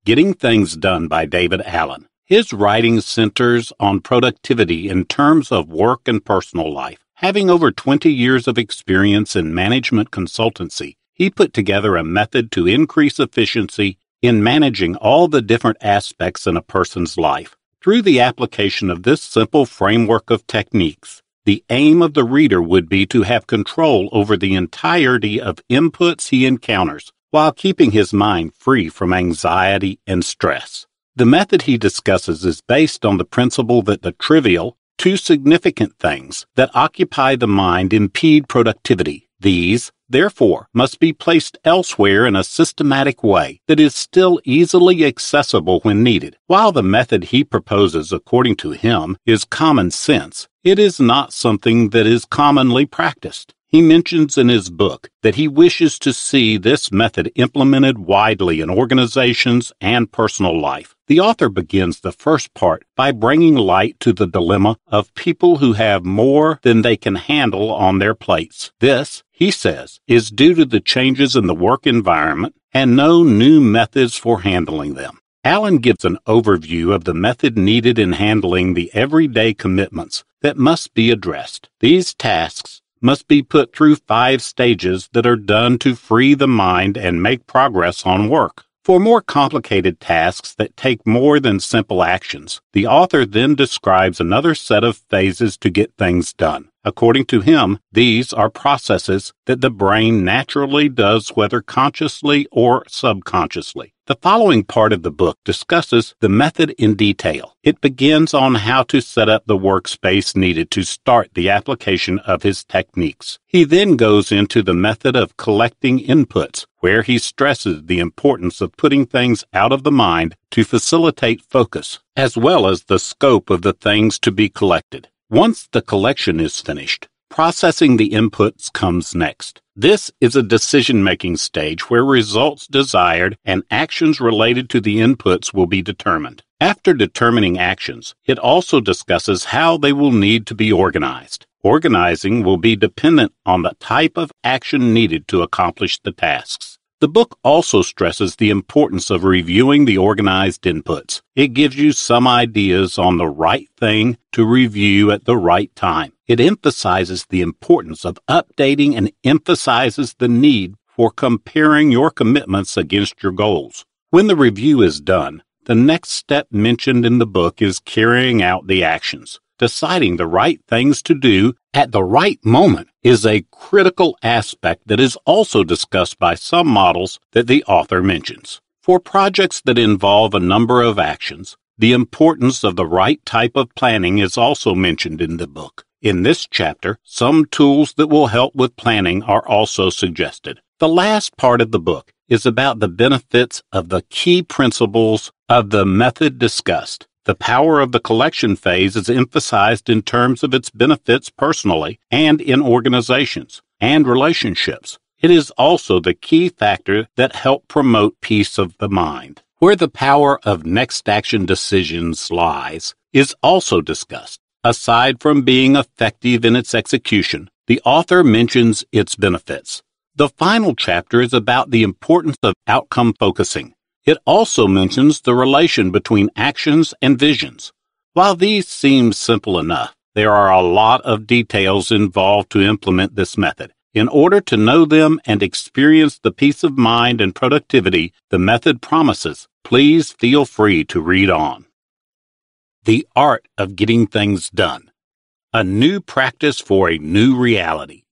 Getting Things Done by David Allen. His writing centers on productivity in terms of work and personal life. Having over 20 years of experience in management consultancy, he put together a method to increase efficiency in managing all the different aspects in a person's life. Through the application of this simple framework of techniques, the aim of the reader would be to have control over the entirety of inputs he encounters, while keeping his mind free from anxiety and stress. The method he discusses is based on the principle that the trivial, too significant things that occupy the mind impede productivity. These, therefore, must be placed elsewhere in a systematic way that is still easily accessible when needed. While the method he proposes, according to him, is common sense, it is not something that is commonly practiced. He mentions in his book that he wishes to see this method implemented widely in organizations and personal life. The author begins the first part by bringing light to the dilemma of people who have more than they can handle on their plates. This, he says, is due to the changes in the work environment and no new methods for handling them. Allen gives an overview of the method needed in handling the everyday commitments that must be addressed. These tasks must be put through 5 stages that are done to free the mind and make progress on work. For more complicated tasks that take more than simple actions, the author then describes another set of phases to get things done. According to him, these are processes that the brain naturally does whether consciously or subconsciously. The following part of the book discusses the method in detail. It begins on how to set up the workspace needed to start the application of his techniques. He then goes into the method of collecting inputs, where he stresses the importance of putting things out of the mind to facilitate focus, as well as the scope of the things to be collected. Once the collection is finished, processing the inputs comes next. This is a decision-making stage where results desired and actions related to the inputs will be determined. After determining actions, it also discusses how they will need to be organized. Organizing will be dependent on the type of action needed to accomplish the tasks. The book also stresses the importance of reviewing the organized inputs. It gives you some ideas on the right thing to review at the right time. It emphasizes the importance of updating and emphasizes the need for comparing your commitments against your goals. When the review is done, the next step mentioned in the book is carrying out the actions. Deciding the right things to do at the right moment is a critical aspect that is also discussed by some models that the author mentions. For projects that involve a number of actions, the importance of the right type of planning is also mentioned in the book. In this chapter, some tools that will help with planning are also suggested. The last part of the book is about the benefits of the key principles of the method discussed. The power of the collection phase is emphasized in terms of its benefits personally and in organizations and relationships. It is also the key factor that helps promote peace of the mind. Where the power of next action decisions lies is also discussed. Aside from being effective in its execution, the author mentions its benefits. The final chapter is about the importance of outcome focusing. It also mentions the relation between actions and visions. While these seem simple enough, there are a lot of details involved to implement this method. In order to know them and experience the peace of mind and productivity the method promises, please feel free to read on. The Art of Getting Things Done. A New Practice for a New Reality.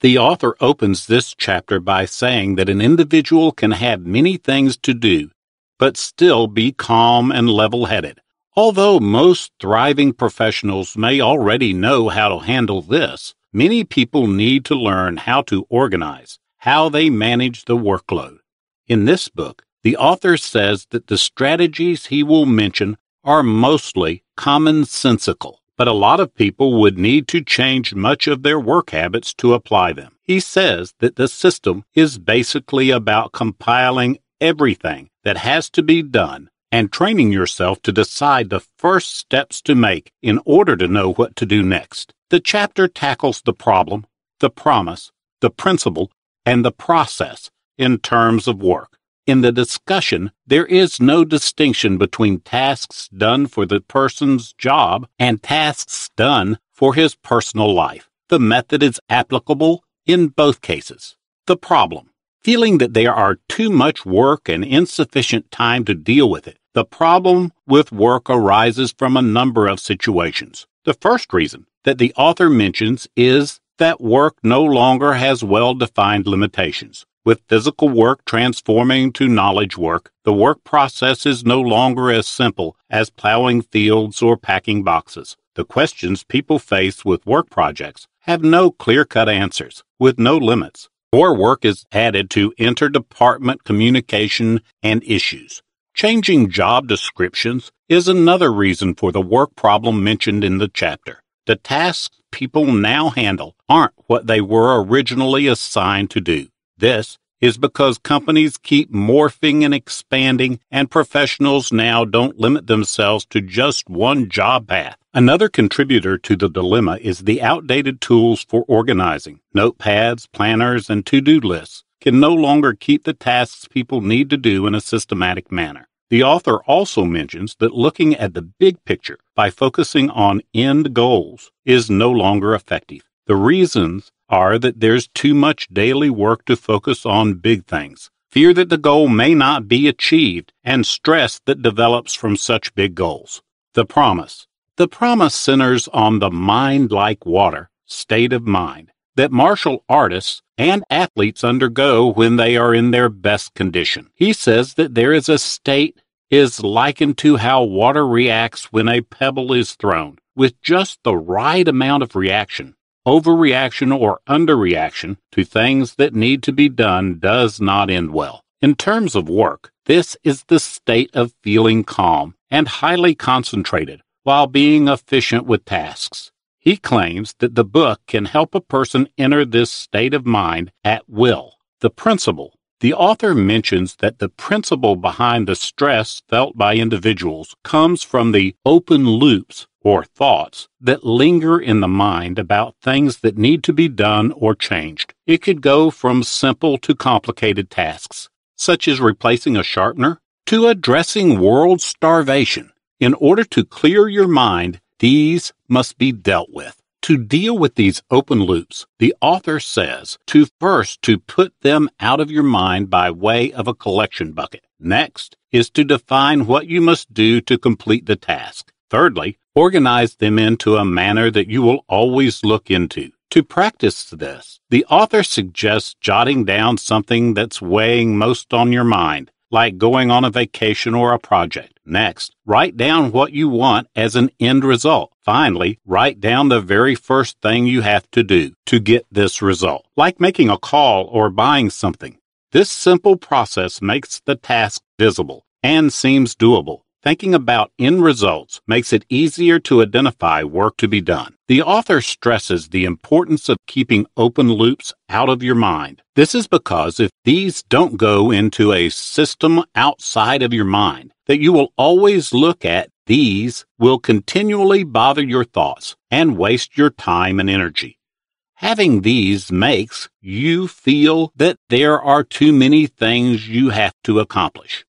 The author opens this chapter by saying that an individual can have many things to do, but still be calm and level-headed. Although most thriving professionals may already know how to handle this, many people need to learn how to organize, how they manage the workload. In this book, the author says that the strategies he will mention are mostly commonsensical, but a lot of people would need to change much of their work habits to apply them. He says that the system is basically about compiling everything that has to be done and training yourself to decide the first steps to make in order to know what to do next. The chapter tackles the problem, the promise, the principle, and the process in terms of work. In the discussion, there is no distinction between tasks done for the person's job and tasks done for his personal life. The method is applicable in both cases. The problem: feeling that there are too much work and insufficient time to deal with it. The problem with work arises from a number of situations. The first reason that the author mentions is that work no longer has well-defined limitations. With physical work transforming to knowledge work, the work process is no longer as simple as plowing fields or packing boxes. The questions people face with work projects have no clear-cut answers, with no limits. More work is added to interdepartment communication and issues. Changing job descriptions is another reason for the work problem mentioned in the chapter. The tasks people now handle aren't what they were originally assigned to do. This is because companies keep morphing and expanding, and professionals now don't limit themselves to just one job path. Another contributor to the dilemma is the outdated tools for organizing. Notepads, planners, and to-do lists can no longer keep the tasks people need to do in a systematic manner. The author also mentions that looking at the big picture by focusing on end goals is no longer effective. The reasons are that there's too much daily work to focus on big things, fear that the goal may not be achieved, and stress that develops from such big goals. The promise. The promise centers on the mind-like water state of mind that martial artists and athletes undergo when they are in their best condition. He says that there is a state is likened to how water reacts when a pebble is thrown, with just the right amount of reaction. Overreaction or underreaction to things that need to be done does not end well. In terms of work, this is the state of feeling calm and highly concentrated while being efficient with tasks. He claims that the book can help a person enter this state of mind at will. The principle. The author mentions that the principle behind the stress felt by individuals comes from the open loops or thoughts that linger in the mind about things that need to be done or changed. It could go from simple to complicated tasks, such as replacing a sharpener, to addressing world starvation. In order to clear your mind, these must be dealt with. To deal with these open loops, the author says to put them out of your mind by way of a collection bucket. Next is to define what you must do to complete the task. Thirdly, organize them into a manner that you will always look into. To practice this, the author suggests jotting down something that's weighing most on your mind, like going on a vacation or a project. Next, write down what you want as an end result. Finally, write down the very first thing you have to do to get this result, like making a call or buying something. This simple process makes the task visible and seems doable. Thinking about end results makes it easier to identify work to be done. The author stresses the importance of keeping open loops out of your mind. This is because if these don't go into a system outside of your mind that you will always look at, these will continually bother your thoughts and waste your time and energy. Having these makes you feel that there are too many things you have to accomplish.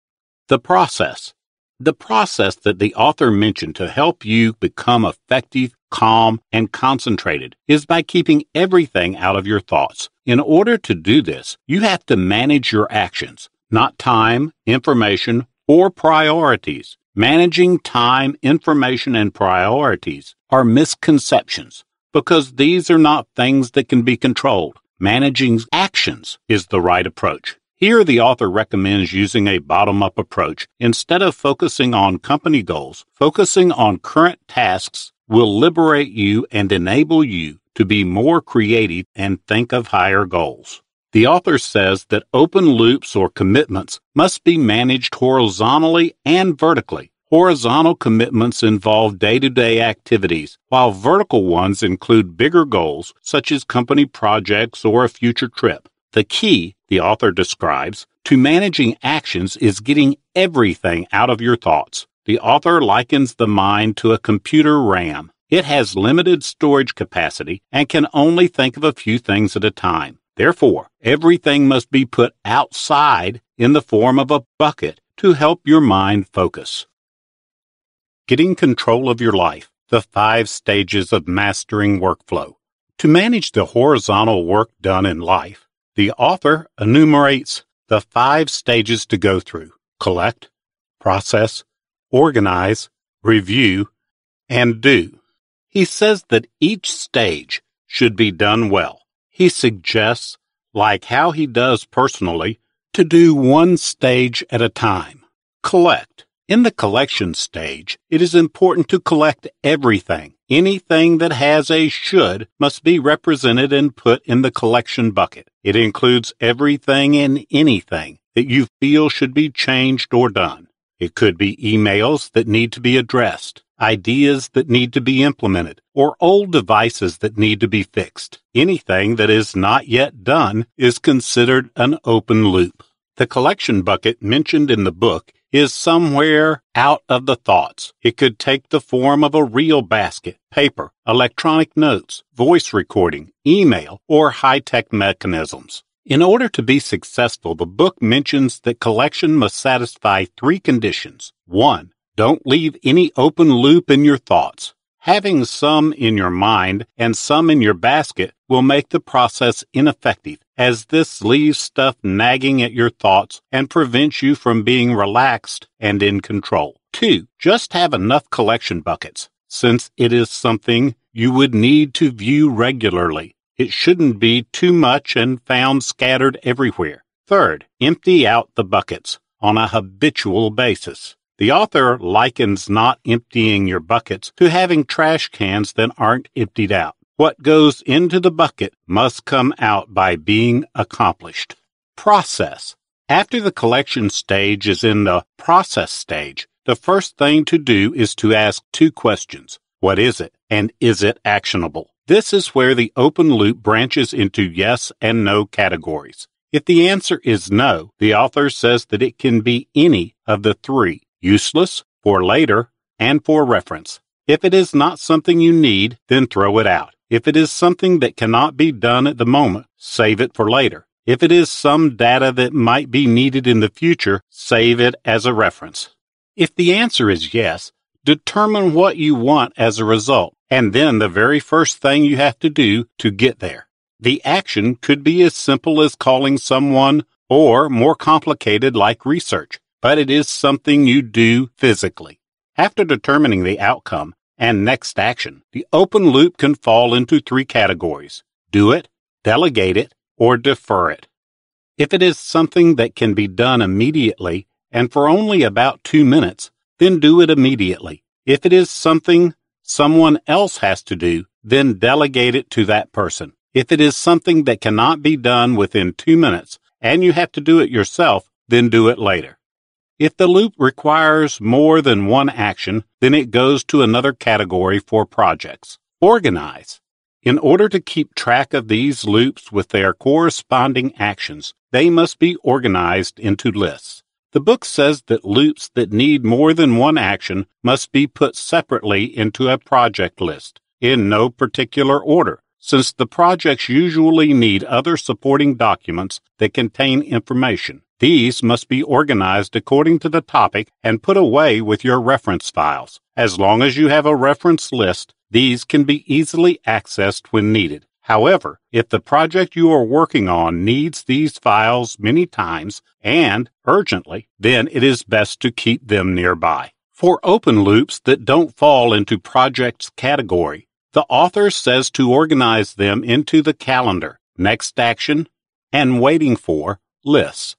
The process. The process that the author mentioned to help you become effective, calm, and concentrated is by keeping everything out of your thoughts. In order to do this, you have to manage your actions, not time, information, or priorities. Managing time, information, and priorities are misconceptions because these are not things that can be controlled. Managing actions is the right approach. Here, the author recommends using a bottom-up approach. Instead of focusing on company goals, focusing on current tasks will liberate you and enable you to be more creative and think of higher goals. The author says that open loops or commitments must be managed horizontally and vertically. Horizontal commitments involve day-to-day activities, while vertical ones include bigger goals such as company projects or a future trip. The key, the author describes, to managing actions is getting everything out of your thoughts. The author likens the mind to a computer RAM. It has limited storage capacity and can only think of a few things at a time. Therefore, everything must be put outside in the form of a bucket to help your mind focus. Getting control of your life, the 5 stages of mastering workflow. To manage the horizontal work done in life, the author enumerates the 5 stages to go through: collect, process, organize, review, and do. He says that each stage should be done well. He suggests, like how he does personally, to do one stage at a time. Collect. In the collection stage, it is important to collect everything. Anything that has a should must be represented and put in the collection bucket. It includes everything and anything that you feel should be changed or done. It could be emails that need to be addressed, ideas that need to be implemented, or old devices that need to be fixed. Anything that is not yet done is considered an open loop. The collection bucket mentioned in the book is somewhere out of the thoughts. It could take the form of a real basket, paper, electronic notes, voice recording, email, or high-tech mechanisms. In order to be successful, the book mentions that collection must satisfy 3 conditions. 1. Don't leave any open loop in your thoughts. Having some in your mind and some in your basket will make the process ineffective, as this leaves stuff nagging at your thoughts and prevents you from being relaxed and in control. 2. Just have enough collection buckets, since it is something you would need to view regularly. It shouldn't be too much and found scattered everywhere. 3. Empty out the buckets on a habitual basis. The author likens not emptying your buckets to having trash cans that aren't emptied out. What goes into the bucket must come out by being accomplished. Process. After the collection stage is in the process stage, the first thing to do is to ask 2 questions. What is it? And is it actionable? This is where the open loop branches into yes and no categories. If the answer is no, the author says that it can be any of the 3. Useless, for later, and for reference. If it is not something you need, then throw it out. If it is something that cannot be done at the moment, save it for later. If it is some data that might be needed in the future, save it as a reference. If the answer is yes, determine what you want as a result, and then the very first thing you have to do to get there. The action could be as simple as calling someone, or more complicated like research, but it is something you do physically. After determining the outcome and next action, the open loop can fall into 3 categories: do it, delegate it, or defer it. If it is something that can be done immediately and for only about 2 minutes, then do it immediately. If it is something someone else has to do, then delegate it to that person. If it is something that cannot be done within 2 minutes and you have to do it yourself, then do it later. If the loop requires more than one action, then it goes to another category for projects. Organize. In order to keep track of these loops with their corresponding actions, they must be organized into lists. The book says that loops that need more than one action must be put separately into a project list, in no particular order, since the projects usually need other supporting documents that contain information. These must be organized according to the topic and put away with your reference files. As long as you have a reference list, these can be easily accessed when needed. However, if the project you are working on needs these files many times and urgently, then it is best to keep them nearby. For open loops that don't fall into projects category, the author says to organize them into the calendar, next action, and waiting for lists.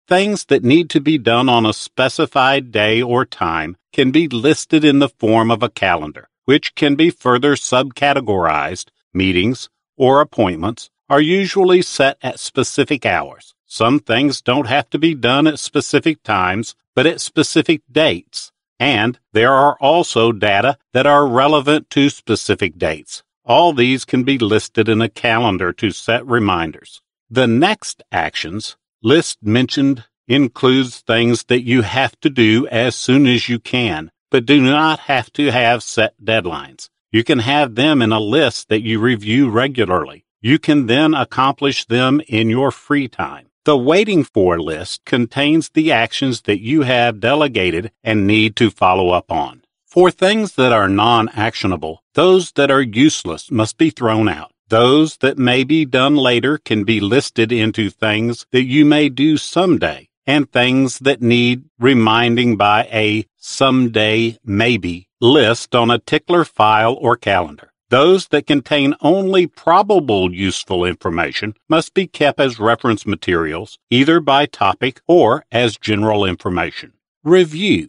Things that need to be done on a specified day or time can be listed in the form of a calendar, which can be further subcategorized. Meetings or appointments are usually set at specific hours. Some things don't have to be done at specific times, but at specific dates. And there are also data that are relevant to specific dates. All these can be listed in a calendar to set reminders. The next actions list mentioned includes things that you have to do as soon as you can, but do not have to have set deadlines. You can have them in a list that you review regularly. You can then accomplish them in your free time. The waiting for list contains the actions that you have delegated and need to follow up on. For things that are non-actionable, those that are useless must be thrown out. Those that may be done later can be listed into things that you may do someday, and things that need reminding by a someday maybe list on a tickler file or calendar. Those that contain only probable useful information must be kept as reference materials, either by topic or as general information. Review.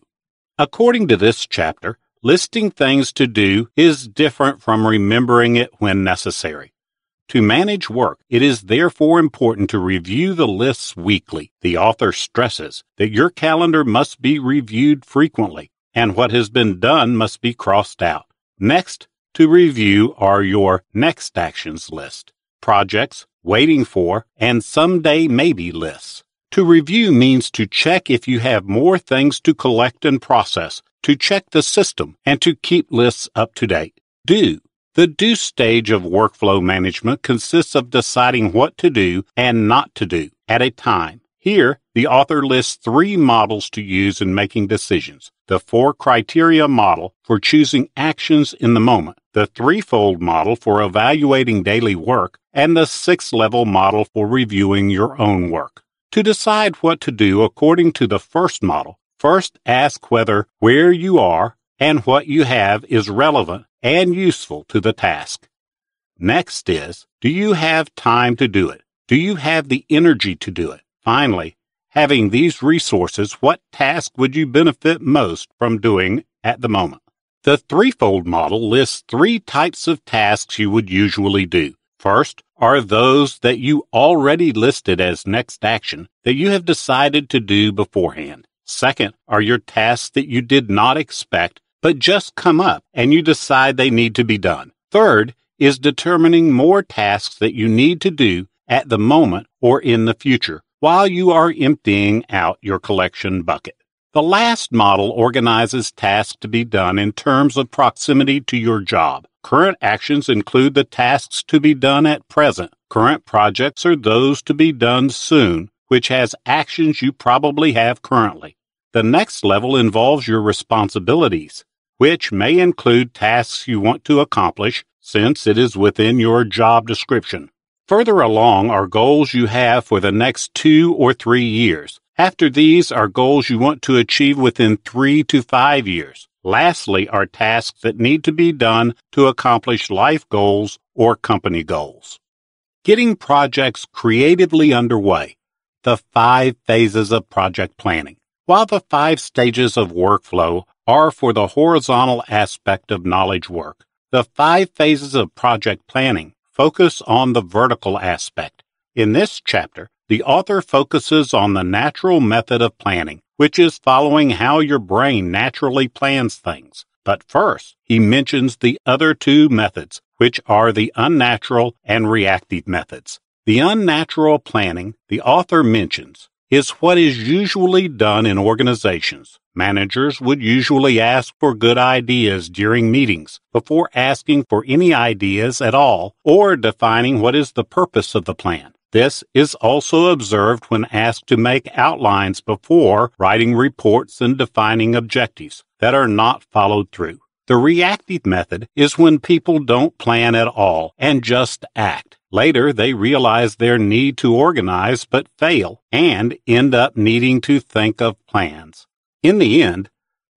According to this chapter, listing things to do is different from remembering it when necessary. To manage work, it is therefore important to review the lists weekly. The author stresses that your calendar must be reviewed frequently, and what has been done must be crossed out. Next to review are your next actions list, projects, waiting for, and someday maybe lists. To review means to check if you have more things to collect and process, to check the system, and to keep lists up to date. Do. The do stage of workflow management consists of deciding what to do and not to do at a time. Here, the author lists 3 models to use in making decisions: the 4 criteria model for choosing actions in the moment, the 3-fold model for evaluating daily work, and the 6-level model for reviewing your own work. To decide what to do according to the first model, first ask whether where you are and what you have is relevant and useful to the task. Next is, do you have time to do it? Do you have the energy to do it? Finally, having these resources, what task would you benefit most from doing at the moment? The 3-fold model lists 3 types of tasks you would usually do. First are those that you already listed as next action that you have decided to do beforehand. Second are your tasks that you did not expect but just come up and you decide they need to be done. Third is determining more tasks that you need to do at the moment or in the future while you are emptying out your collection bucket. The last model organizes tasks to be done in terms of proximity to your job. Current actions include the tasks to be done at present. Current projects are those to be done soon, which has actions you probably have currently. The next level involves your responsibilities, which may include tasks you want to accomplish since it is within your job description. Further along are goals you have for the next 2 or 3 years. After these are goals you want to achieve within 3 to 5 years. Lastly are tasks that need to be done to accomplish life goals or company goals. Getting projects creatively underway. The 5 phases of project planning. While the 5 stages of workflow are for the horizontal aspect of knowledge work, the 5 phases of project planning focus on the vertical aspect. In this chapter, the author focuses on the natural method of planning, which is following how your brain naturally plans things. But first, he mentions the other 2 methods, which are the unnatural and reactive methods. The unnatural planning the author mentions is what is usually done in organizations. Managers would usually ask for good ideas during meetings before asking for any ideas at all or defining what is the purpose of the plan. This is also observed when asked to make outlines before writing reports and defining objectives that are not followed through. The reactive method is when people don't plan at all and just act. Later, they realize their need to organize but fail and end up needing to think of plans. In the end,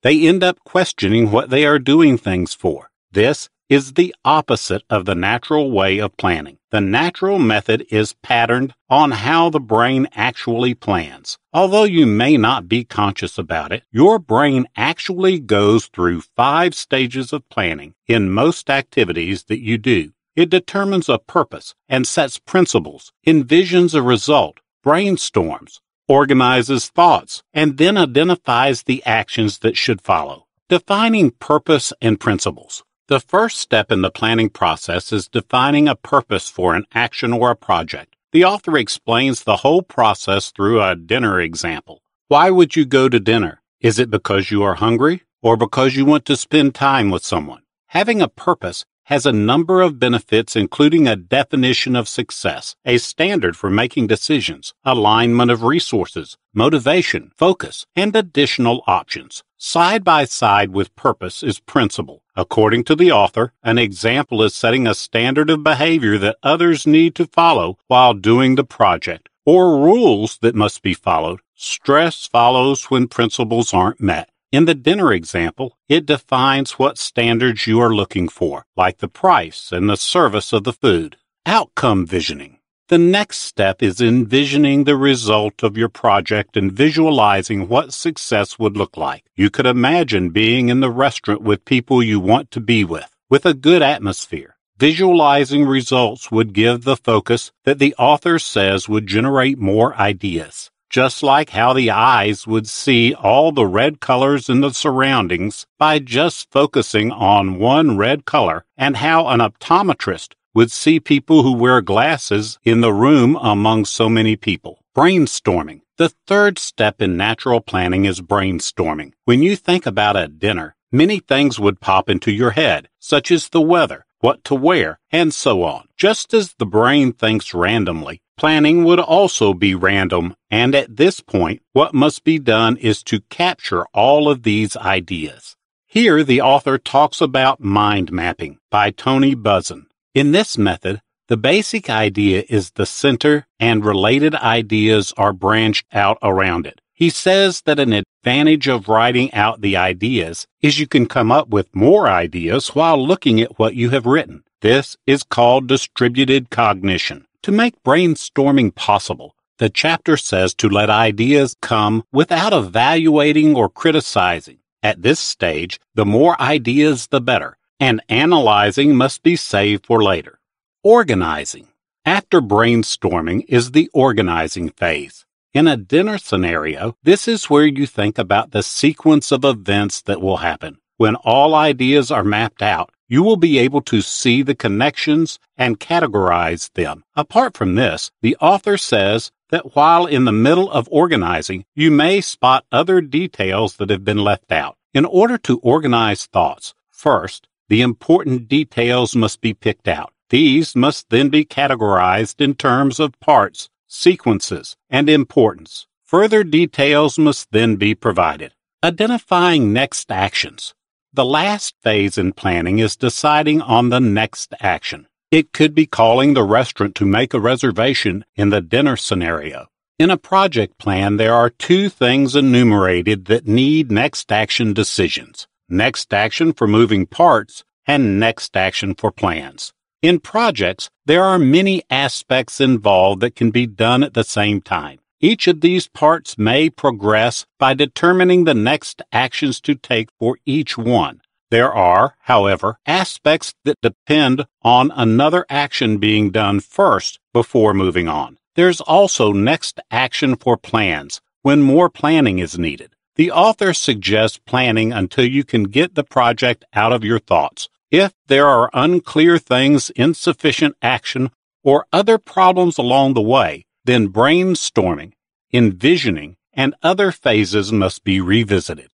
they end up questioning what they are doing things for. This is the opposite of the natural way of planning. The natural method is patterned on how the brain actually plans. Although you may not be conscious about it, your brain actually goes through 5 stages of planning in most activities that you do. It determines a purpose and sets principles, envisions a result, brainstorms, organizes thoughts, and then identifies the actions that should follow. Defining purpose and principles. The first step in the planning process is defining a purpose for an action or a project. The author explains the whole process through a dinner example. Why would you go to dinner? Is it because you are hungry or because you want to spend time with someone? Having a purpose has a number of benefits, including a definition of success, a standard for making decisions, alignment of resources, motivation, focus, and additional options. Side by side with purpose is principle. According to the author, an example is setting a standard of behavior that others need to follow while doing the project, or rules that must be followed. Stress follows when principles aren't met. In the dinner example, it defines what standards you are looking for, like the price and the service of the food. Outcome visioning. The next step is envisioning the result of your project and visualizing what success would look like. You could imagine being in the restaurant with people you want to be with a good atmosphere. Visualizing results would give the focus that the author says would generate more ideas. Just like how the eyes would see all the red colors in the surroundings by just focusing on one red color, and how an optometrist would see people who wear glasses in the room among so many people. Brainstorming. The third step in natural planning is brainstorming. When you think about a dinner, many things would pop into your head, such as the weather, what to wear, and so on. Just as the brain thinks randomly, planning would also be random, and at this point, what must be done is to capture all of these ideas. Here, the author talks about mind mapping by Tony Buzan. In this method, the basic idea is the center and related ideas are branched out around it. He says that an advantage of writing out the ideas is you can come up with more ideas while looking at what you have written. This is called distributed cognition. To make brainstorming possible, the chapter says to let ideas come without evaluating or criticizing. At this stage, the more ideas the better, and analyzing must be saved for later. Organizing. After brainstorming is the organizing phase. In a dinner scenario, this is where you think about the sequence of events that will happen. When all ideas are mapped out, you will be able to see the connections and categorize them. Apart from this, the author says that while in the middle of organizing, you may spot other details that have been left out. In order to organize thoughts, first, the important details must be picked out. These must then be categorized in terms of parts, sequences, and importance. Further details must then be provided. Identifying next actions. The last phase in planning is deciding on the next action. It could be calling the restaurant to make a reservation in the dinner scenario. In a project plan, there are two things enumerated that need next action decisions. Next action for moving parts, and next action for plans. In projects, there are many aspects involved that can be done at the same time. Each of these parts may progress by determining the next actions to take for each one. There are, however, aspects that depend on another action being done first before moving on. There's also next action for plans, when more planning is needed. The author suggests planning until you can get the project out of your thoughts. If there are unclear things, insufficient action, or other problems along the way, then brainstorming, envisioning, and other phases must be revisited.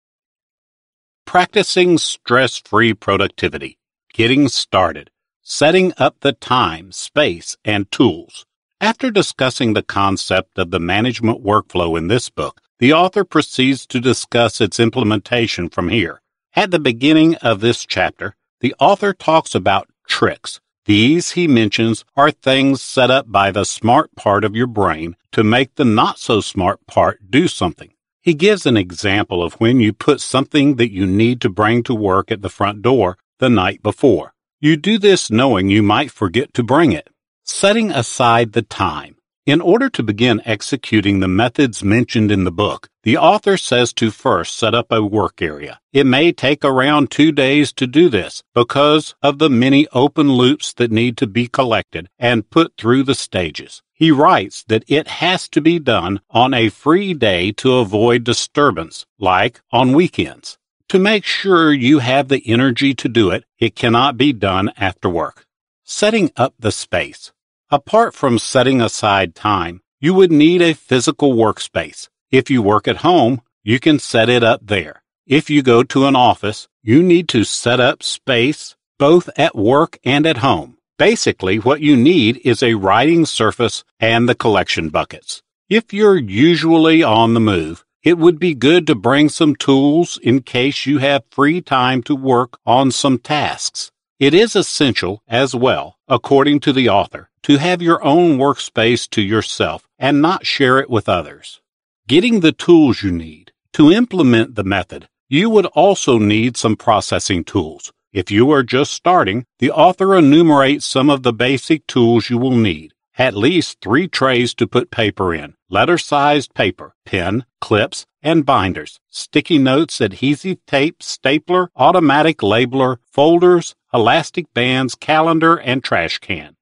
Practicing stress-free productivity. Getting started. Setting up the time, space, and tools. After discussing the concept of the management workflow in this book, the author proceeds to discuss its implementation from here. At the beginning of this chapter, the author talks about tricks. These, he mentions, are things set up by the smart part of your brain to make the not-so-smart part do something. He gives an example of when you put something that you need to bring to work at the front door the night before. You do this knowing you might forget to bring it. Setting aside the time. In order to begin executing the methods mentioned in the book, the author says to first set up a work area. It may take around 2 days to do this because of the many open loops that need to be collected and put through the stages. He writes that it has to be done on a free day to avoid disturbance, like on weekends. To make sure you have the energy to do it, it cannot be done after work. Setting up the space. Apart from setting aside time, you would need a physical workspace. If you work at home, you can set it up there. If you go to an office, you need to set up space, both at work and at home. Basically, what you need is a writing surface and the collection buckets. If you're usually on the move, it would be good to bring some tools in case you have free time to work on some tasks. It is essential as well, according to the author, to have your own workspace to yourself and not share it with others. Getting the tools you need. To implement the method, you would also need some processing tools. If you are just starting, the author enumerates some of the basic tools you will need. At least 3 trays to put paper in, letter-sized paper, pen, clips, and binders, sticky notes, adhesive tape, stapler, automatic labeler, folders, elastic bands, calendar, and trash can.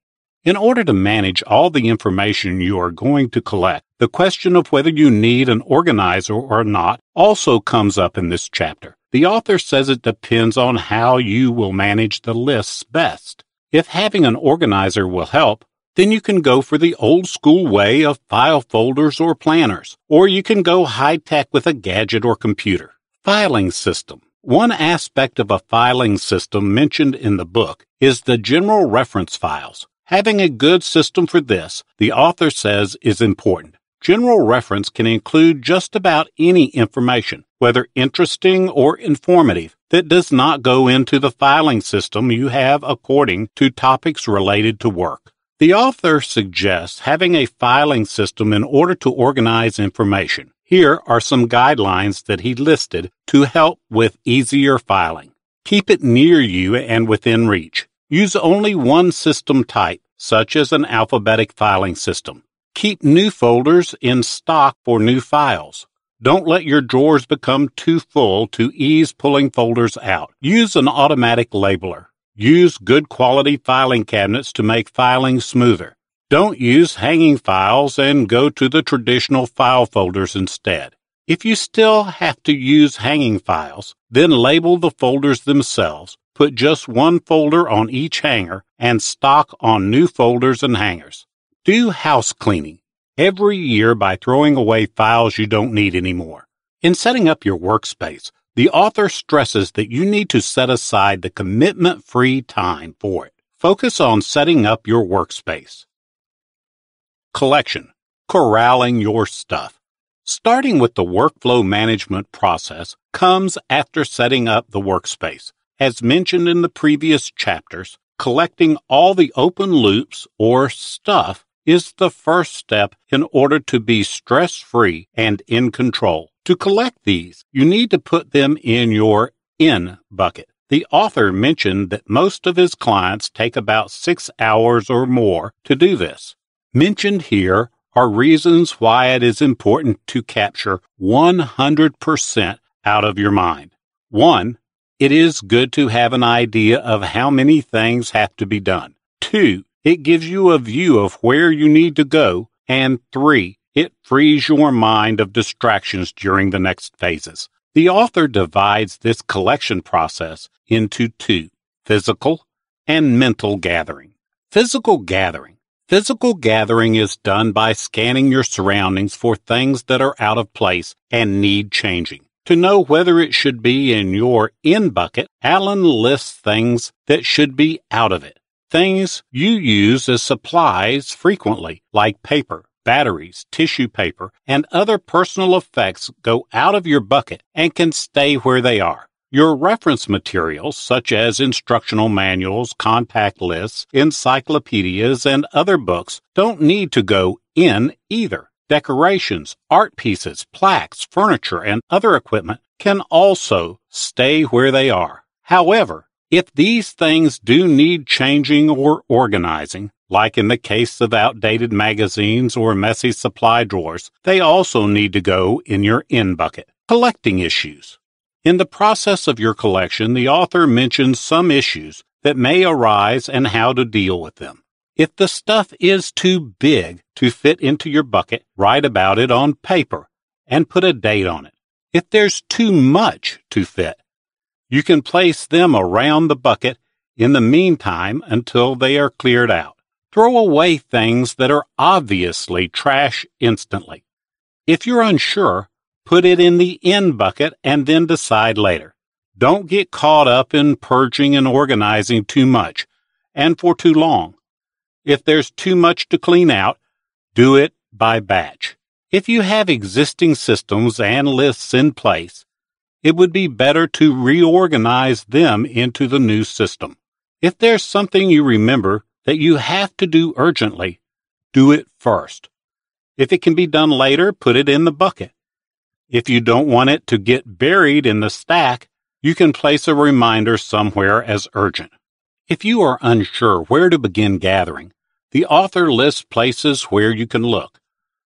In order to manage all the information you are going to collect, the question of whether you need an organizer or not also comes up in this chapter. The author says it depends on how you will manage the lists best. If having an organizer will help, then you can go for the old-school way of file folders or planners, or you can go high-tech with a gadget or computer. Filing system. One aspect of a filing system mentioned in the book is the general reference files. Having a good system for this, the author says, is important. General reference can include just about any information, whether interesting or informative, that does not go into the filing system you have according to topics related to work. The author suggests having a filing system in order to organize information. Here are some guidelines that he listed to help with easier filing. Keep it near you and within reach. Use only one system type, such as an alphabetic filing system. Keep new folders in stock for new files. Don't let your drawers become too full to ease pulling folders out. Use an automatic labeler. Use good quality filing cabinets to make filing smoother. Don't use hanging files and go to the traditional file folders instead. If you still have to use hanging files, then label the folders themselves. Put just one folder on each hanger and stock on new folders and hangers. Do house cleaning every year by throwing away files you don't need anymore. In setting up your workspace, the author stresses that you need to set aside the commitment-free time for it. Focus on setting up your workspace. Collection. Corralling your stuff. Starting with the workflow management process comes after setting up the workspace. As mentioned in the previous chapters, collecting all the open loops or stuff is the first step in order to be stress-free and in control. To collect these, you need to put them in your in bucket. The author mentioned that most of his clients take about 6 hours or more to do this. Mentioned here are reasons why it is important to capture 100% out of your mind. 1. It is good to have an idea of how many things have to be done. 2. It gives you a view of where you need to go. And 3. It frees your mind of distractions during the next phases. The author divides this collection process into 2, physical and mental gathering. Physical gathering. Physical gathering is done by scanning your surroundings for things that are out of place and need changing. To know whether it should be in your in bucket, Alan lists things that should be out of it. Things you use as supplies frequently, like paper, batteries, tissue paper, and other personal effects go out of your bucket and can stay where they are. Your reference materials, such as instructional manuals, contact lists, encyclopedias, and other books, don't need to go in either. Decorations, art pieces, plaques, furniture, and other equipment can also stay where they are. However, if these things do need changing or organizing, like in the case of outdated magazines or messy supply drawers, they also need to go in your in bucket. Collecting issues. In the process of your collection, the author mentions some issues that may arise and how to deal with them. If the stuff is too big to fit into your bucket, write about it on paper and put a date on it. If there's too much to fit, you can place them around the bucket in the meantime until they are cleared out. Throw away things that are obviously trash instantly. If you're unsure, put it in the in bucket and then decide later. Don't get caught up in purging and organizing too much and for too long. If there's too much to clean out, do it by batch. If you have existing systems and lists in place, it would be better to reorganize them into the new system. If there's something you remember that you have to do urgently, do it first. If it can be done later, put it in the bucket. If you don't want it to get buried in the stack, you can place a reminder somewhere as urgent. If you are unsure where to begin gathering, the author lists places where you can look.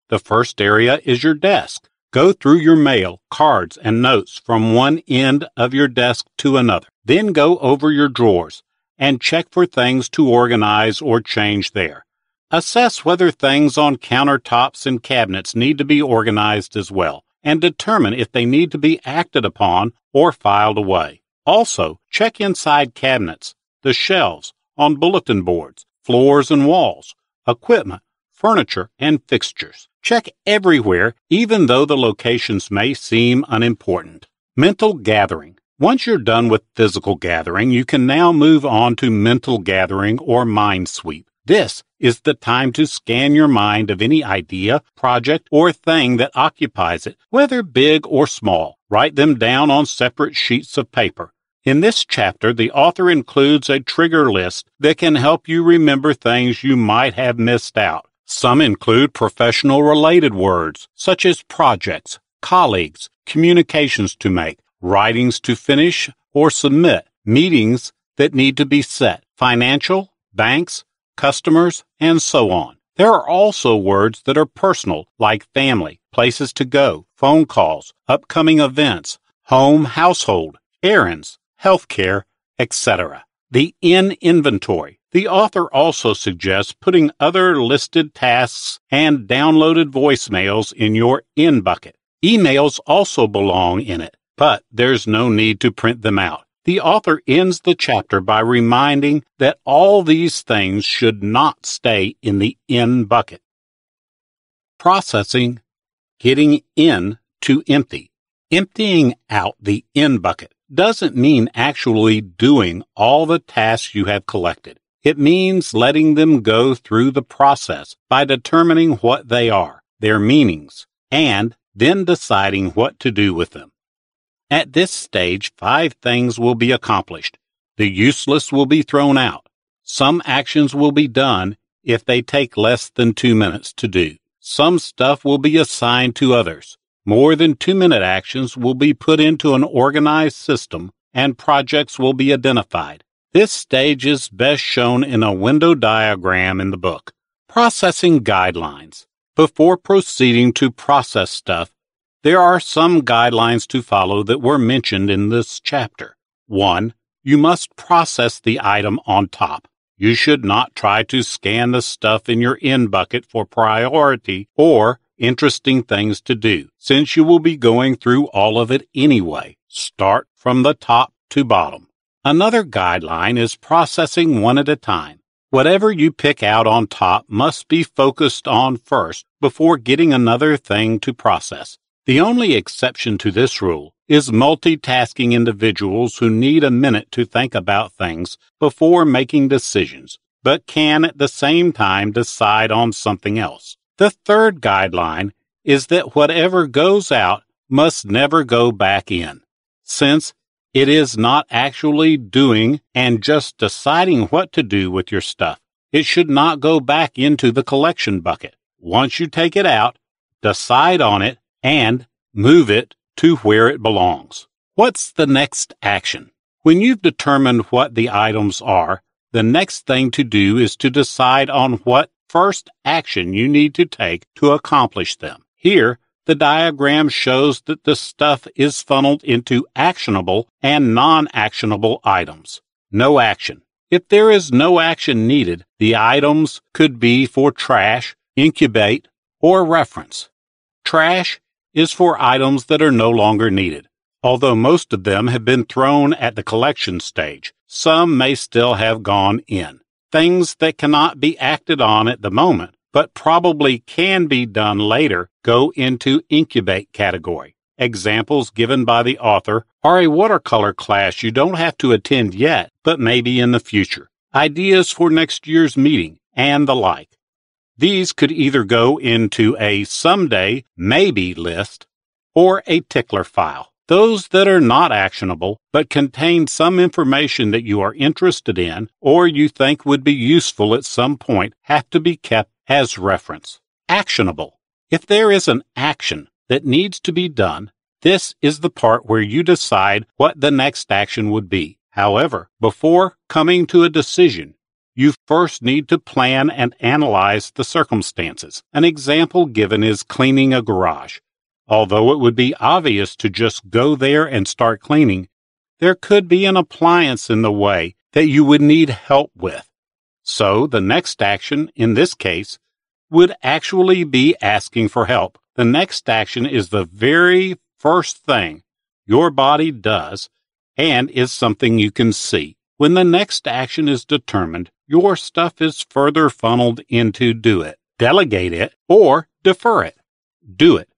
The first area is your desk. Go through your mail, cards, and notes from one end of your desk to another. Then go over your drawers and check for things to organize or change there. Assess whether things on countertops and cabinets need to be organized as well, and determine if they need to be acted upon or filed away. Also, check inside cabinets, the shelves, on bulletin boards, floors and walls, equipment, furniture, and fixtures. Check everywhere, even though the locations may seem unimportant. Mental gathering. Once you're done with physical gathering, you can now move on to mental gathering or mind sweep. This is the time to scan your mind of any idea, project, or thing that occupies it, whether big or small. Write them down on separate sheets of paper. In this chapter, the author includes a trigger list that can help you remember things you might have missed out. Some include professional-related words, such as projects, colleagues, communications to make, writings to finish or submit, meetings that need to be set, financial, banks, customers, and so on. There are also words that are personal, like family, places to go, phone calls, upcoming events, home, household, errands, healthcare, etc. The in inventory. The author also suggests putting other listed tasks and downloaded voicemails in your in bucket. Emails also belong in it, but there's no need to print them out. The author ends the chapter by reminding that all these things should not stay in the in bucket. Processing, getting in to empty. Emptying out the in bucket doesn't mean actually doing all the tasks you have collected. It means letting them go through the process by determining what they are, their meanings, and then deciding what to do with them. At this stage, 5 things will be accomplished. The useless will be thrown out. Some actions will be done if they take less than 2 minutes to do. Some stuff will be assigned to others. More than 2-minute actions will be put into an organized system, and projects will be identified. This stage is best shown in a window diagram in the book. Processing guidelines. Before proceeding to process stuff, there are some guidelines to follow that were mentioned in this chapter. 1. You must process the item on top. You should not try to scan the stuff in your in bucket for priority or interesting things to do, since you will be going through all of it anyway. Start from the top to bottom. Another guideline is processing one at a time. Whatever you pick out on top must be focused on first before getting another thing to process. The only exception to this rule is multitasking individuals who need a minute to think about things before making decisions, but can at the same time decide on something else. The third guideline is that whatever goes out must never go back in, since it is not actually doing and just deciding what to do with your stuff. It should not go back into the collection bucket. Once you take it out, decide on it, and move it to where it belongs. What's the next action? When you've determined what the items are, the next thing to do is to decide on what first action you need to take to accomplish them. Here, the diagram shows that the stuff is funneled into actionable and non-actionable items. No action. If there is no action needed, the items could be for trash, incubate, or reference. Trash is for items that are no longer needed. Although most of them have been thrown at the collection stage, some may still have gone in. Things that cannot be acted on at the moment, but probably can be done later, go into incubate category. Examples given by the author are a watercolor class you don't have to attend yet, but maybe in the future, ideas for next year's meeting, and the like. These could either go into a someday, maybe list or a tickler file. Those that are not actionable but contain some information that you are interested in or you think would be useful at some point have to be kept as reference. Actionable. If there is an action that needs to be done, this is the part where you decide what the next action would be. However, before coming to a decision, you first need to plan and analyze the circumstances. An example given is cleaning a garage. Although it would be obvious to just go there and start cleaning, there could be an appliance in the way that you would need help with. So the next action, in this case, would actually be asking for help. The next action is the very first thing your body does and is something you can see. When the next action is determined, your stuff is further funneled into do it, delegate it, or defer it. Do it.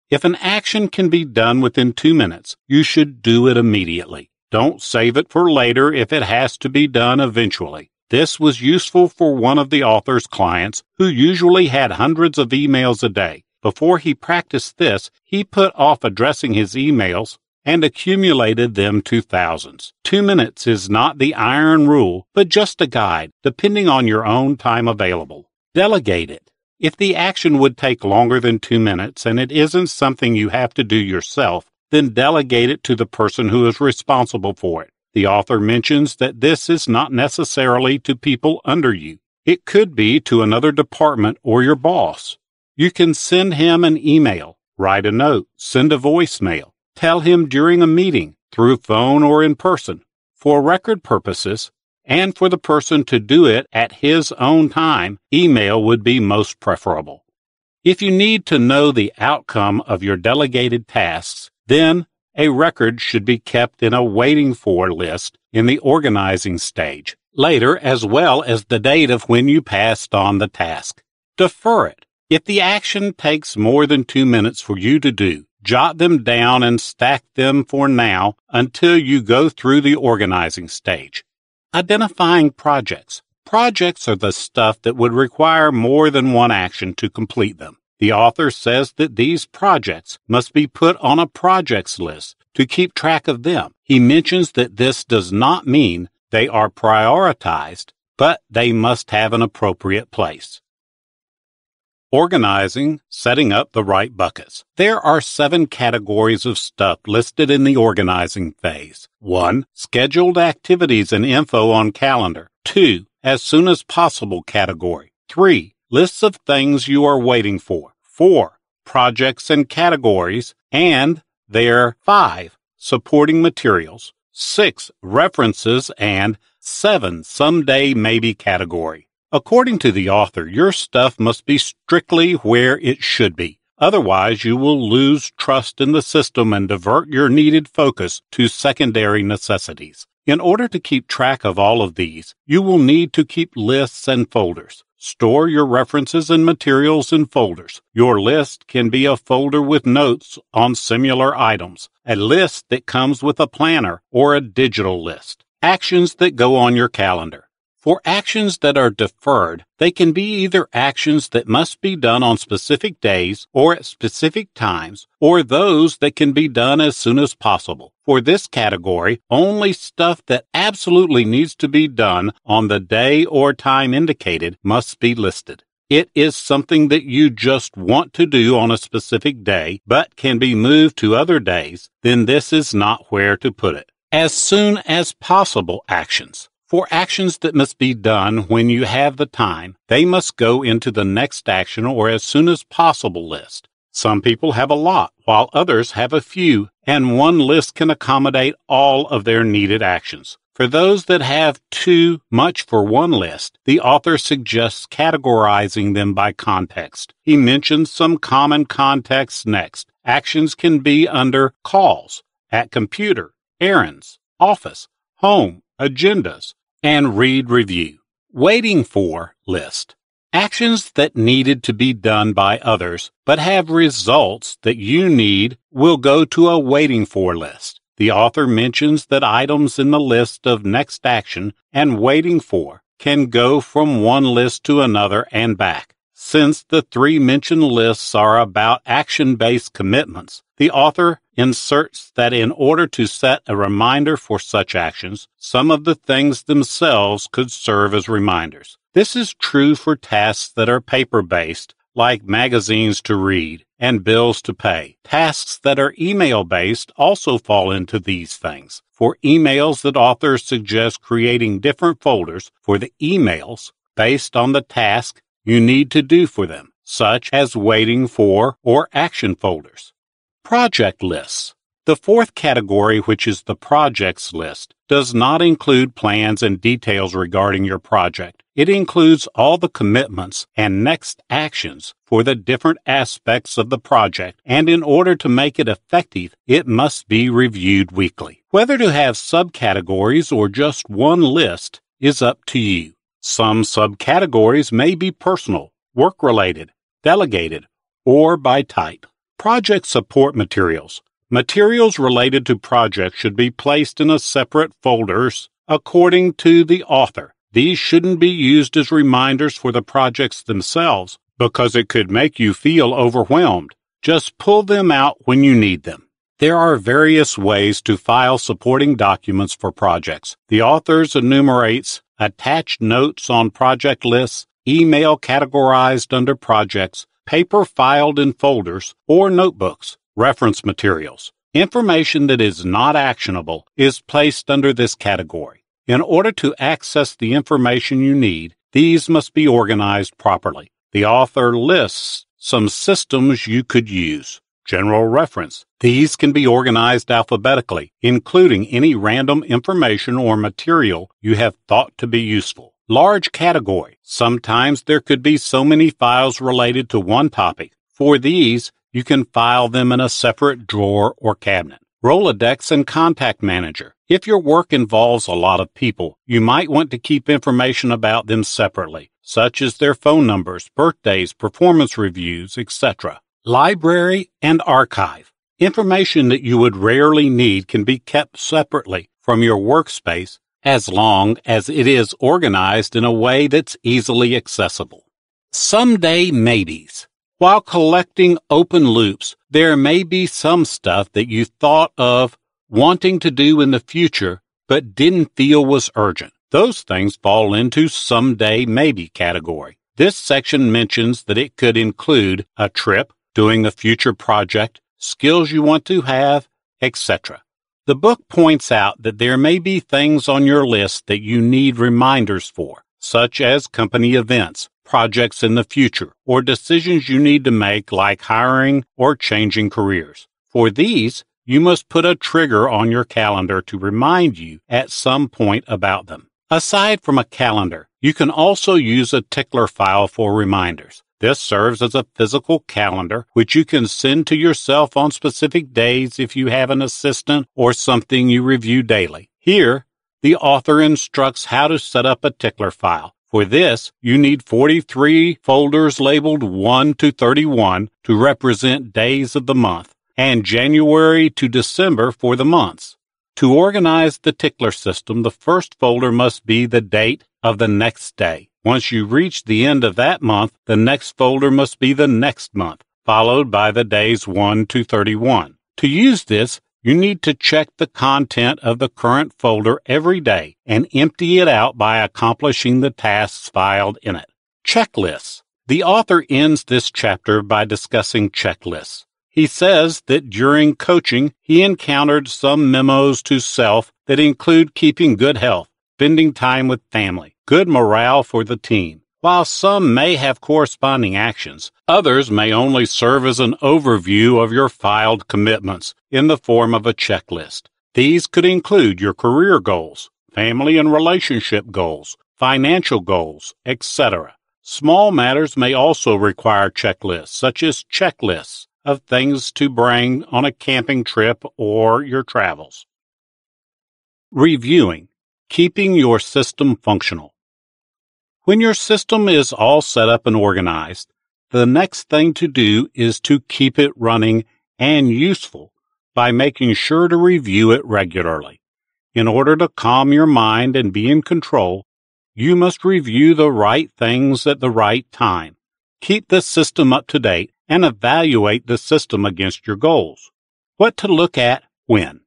If an action can be done within 2 minutes, you should do it immediately. Don't save it for later if it has to be done eventually. This was useful for one of the author's clients who usually had hundreds of emails a day. Before he practiced this, he put off addressing his emails and accumulated them to thousands. 2 minutes is not the iron rule, but just a guide, depending on your own time available. Delegate it. If the action would take longer than 2 minutes and it isn't something you have to do yourself, then delegate it to the person who is responsible for it. The author mentions that this is not necessarily to people under you. It could be to another department or your boss. You can send him an email, write a note, send a voicemail. Tell him during a meeting, through phone or in person. For record purposes, and for the person to do it at his own time, email would be most preferable. If you need to know the outcome of your delegated tasks, then a record should be kept in a waiting for list in the organizing stage, later as well as the date of when you passed on the task. Defer it. If the action takes more than 2 minutes for you to do, jot them down and stack them for now until you go through the organizing stage. Identifying projects. Projects are the stuff that would require more than one action to complete them. The author says that these projects must be put on a projects list to keep track of them. He mentions that this does not mean they are prioritized, but they must have an appropriate place. Organizing, setting up the right buckets. There are 7 categories of stuff listed in the organizing phase. 1. Scheduled activities and info on calendar. 2. As soon as possible category. 3. Lists of things you are waiting for. 4. Projects and categories. And there 5. Supporting materials. 6. References. And 7. Someday maybe category. According to the author, your stuff must be strictly where it should be. Otherwise, you will lose trust in the system and divert your needed focus to secondary necessities. In order to keep track of all of these, you will need to keep lists and folders. Store your references and materials in folders. Your list can be a folder with notes on similar items, a list that comes with a planner, or a digital list. Actions that go on your calendar. For actions that are deferred, they can be either actions that must be done on specific days or at specific times, or those that can be done as soon as possible. For this category, only stuff that absolutely needs to be done on the day or time indicated must be listed. It is something that you just want to do on a specific day, but can be moved to other days, then this is not where to put it. As soon as possible actions. For actions that must be done when you have the time, they must go into the next action or as soon as possible list. Some people have a lot, while others have a few, and one list can accommodate all of their needed actions. For those that have too much for one list, the author suggests categorizing them by context. He mentions some common contexts next. Actions can be under calls, at computer, errands, office, home, agendas, and read review. Waiting for list. Actions that needed to be done by others but have results that you need will go to a waiting for list. The author mentions that items in the list of next action and waiting for can go from one list to another and back. Since the three mentioned lists are about action-based commitments, the author inserts that in order to set a reminder for such actions, some of the things themselves could serve as reminders. This is true for tasks that are paper-based, like magazines to read and bills to pay. Tasks that are email-based also fall into these things. For emails, that authors suggest creating different folders for the emails based on the task you need to do for them, such as waiting for or action folders. Project lists. The fourth category, which is the projects list, does not include plans and details regarding your project. It includes all the commitments and next actions for the different aspects of the project, and in order to make it effective, it must be reviewed weekly. Whether to have subcategories or just one list is up to you. Some subcategories may be personal, work-related, delegated, or by type. Project support materials. Materials related to projects should be placed in a separate folders according to the author. These shouldn't be used as reminders for the projects themselves because it could make you feel overwhelmed. Just pull them out when you need them. There are various ways to file supporting documents for projects. The author enumerates attached notes on project lists, email categorized under projects, paper filed in folders or notebooks, reference materials. Information that is not actionable is placed under this category. In order to access the information you need, these must be organized properly. The author lists some systems you could use. General reference. These can be organized alphabetically, including any random information or material you have thought to be useful. Large category. Sometimes there could be so many files related to one topic. For these, you can file them in a separate drawer or cabinet. Rolodex and Contact Manager. If your work involves a lot of people, you might want to keep information about them separately, such as their phone numbers, birthdays, performance reviews, etc. Library and Archive. Information that you would rarely need can be kept separately from your workspace as long as it is organized in a way that's easily accessible. Someday maybes. While collecting open loops, there may be some stuff that you thought of wanting to do in the future but didn't feel was urgent. Those things fall into someday maybe category. This section mentions that it could include a trip, doing a future project, skills you want to have, etc. The book points out that there may be things on your list that you need reminders for, such as company events, projects in the future, or decisions you need to make like hiring or changing careers. For these, you must put a trigger on your calendar to remind you at some point about them. Aside from a calendar, you can also use a tickler file for reminders. This serves as a physical calendar, which you can send to yourself on specific days if you have an assistant or something you review daily. Here, the author instructs how to set up a tickler file. For this, you need 43 folders labeled 1 to 31 to represent days of the month, and January to December for the months. To organize the tickler system, the first folder must be the date of the next day. Once you reach the end of that month, the next folder must be the next month, followed by the days 1 to 31. To use this, you need to check the content of the current folder every day and empty it out by accomplishing the tasks filed in it. Checklists. The author ends this chapter by discussing checklists. He says that during coaching, he encountered some memos to self that include keeping good health, spending time with family, good morale for the team. While some may have corresponding actions, others may only serve as an overview of your filed commitments in the form of a checklist. These could include your career goals, family and relationship goals, financial goals, etc. Small matters may also require checklists, such as checklists of things to bring on a camping trip or your travels. Reviewing. Keeping your system functional. When your system is all set up and organized, the next thing to do is to keep it running and useful by making sure to review it regularly. In order to calm your mind and be in control, you must review the right things at the right time. Keep the system up to date and evaluate the system against your goals. What to look at when?